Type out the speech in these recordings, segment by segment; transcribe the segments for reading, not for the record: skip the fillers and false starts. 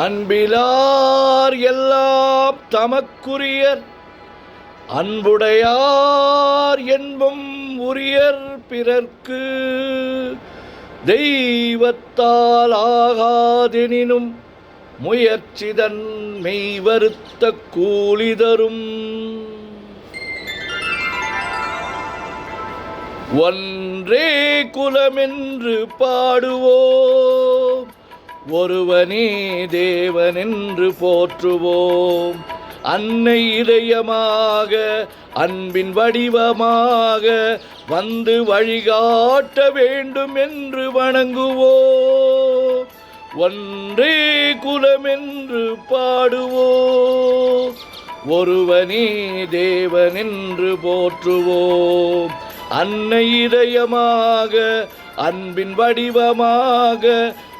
அன்பிலார் எல்லாம் தமக்குரியர், அன்புடையார் என்பும் உரியர் பிறர்க்கு. தெய்வத்தால் ஆகாதெனினும் முயற்சிதன் மெய்வருத்த கூலி தரும். ஒன்றே குலமென்று பாடுவோம், ஒருவனே தேவனென்று போற்றுவோம். அன்னை இதயமாக அன்பின் வடிவமாக வந்து வழிகாட்ட வேண்டும் என்று வணங்குவோம். ஒன்றே குலமென்று பாடுவோம், ஒருவனே தேவனென்று போற்றுவோம். அன்னை இதயமாக அன்பின் வடிவமாக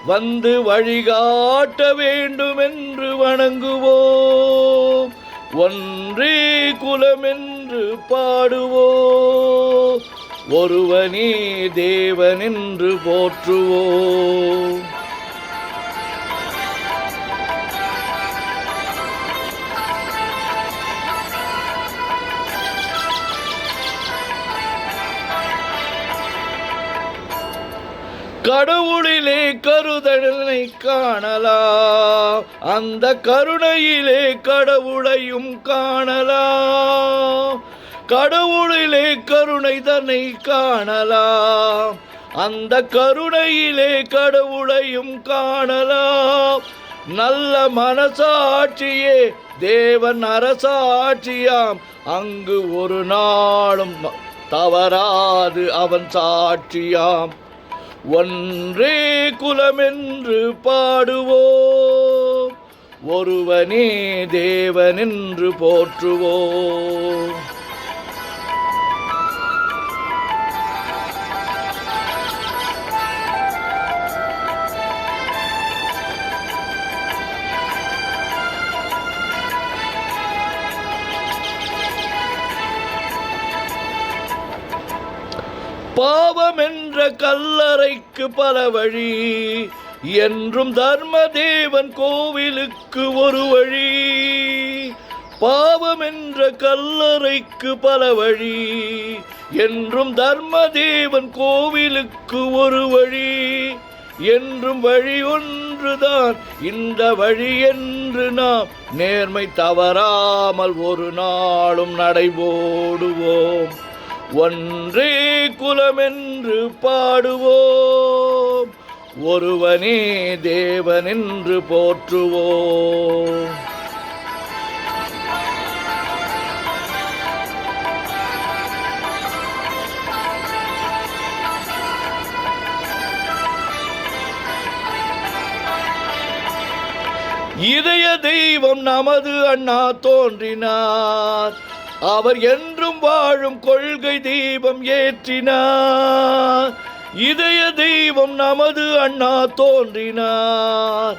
வந்து வழிகாட்ட வேண்டும் என்று வணங்குவோம். ஒன்றே குலமென்று பாடுவோம், ஒருவனே தேவனென்று போற்றுவோம். கடவுளிலே கருதலை காணலாம், அந்த கருணையிலே கடவுளையும் காணலாம். கடவுளிலே கருணை தன்னை காணலாம், அந்த கருணையிலே கடவுளையும் காணலாம். நல்ல மனசாட்சியே தேவன் அரசாட்சியாம், அங்கு ஒரு நாளும் தவறாது அவன் சாட்சியாம். ஒன்றே குலமென்று பாடுவோம், ஒருவனே தேவனென்று போற்றுவோம். பாவம் என்ற கல்லறைக்கு பல வழி, என்றும் தர்ம தேவன் கோவிலுக்கு ஒரு வழி. பாவம் என்ற கல்லறைக்கு பல வழி, என்றும் தர்ம தேவன் கோவிலுக்கு ஒரு வழி. என்றும் வழி ஒன்றுதான் இந்த வழி என்று நாம் நேர்மை தவறாமல் ஒரு நாளும் நடைபோடுவோம். ஒன்றே குலமென்று பாடுவோம், ஒருவனே தேவனென்று போற்றுவோம். இதய தெய்வம் நமது அண்ணா தோன்றினார், அவர் என்றும் வாழும் கொள்கை தீபம் ஏற்றினார். இதய தெய்வம் நமது அண்ணா தோன்றினார்,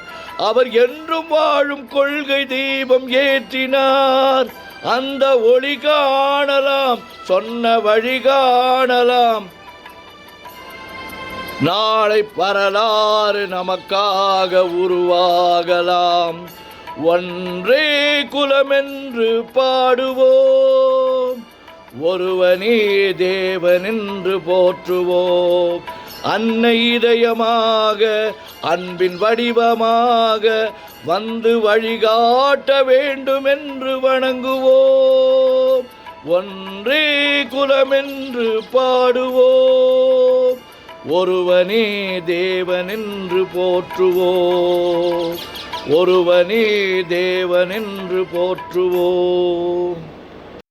அவர் என்றும் வாழும் கொள்கை தீபம் ஏற்றினார். அந்த ஒளி காணலாம், சொன்ன வழி காணலாம், நாளை வரலாறு நமக்காக உருவாகலாம். ஒன்றே குலமென்று பாடுவோம், ஒருவனே தேவனென்று போற்றுவோம். அன்னை இதயமாக அன்பின் வடிவமாக வந்து வழிகாட்ட வேண்டும் என்று வணங்குவோம். ஒன்றே குலமென்று பாடுவோம், ஒருவனே தேவனென்று போற்றுவோம். ஒருவனே தேவனென்று போற்றுவோம்.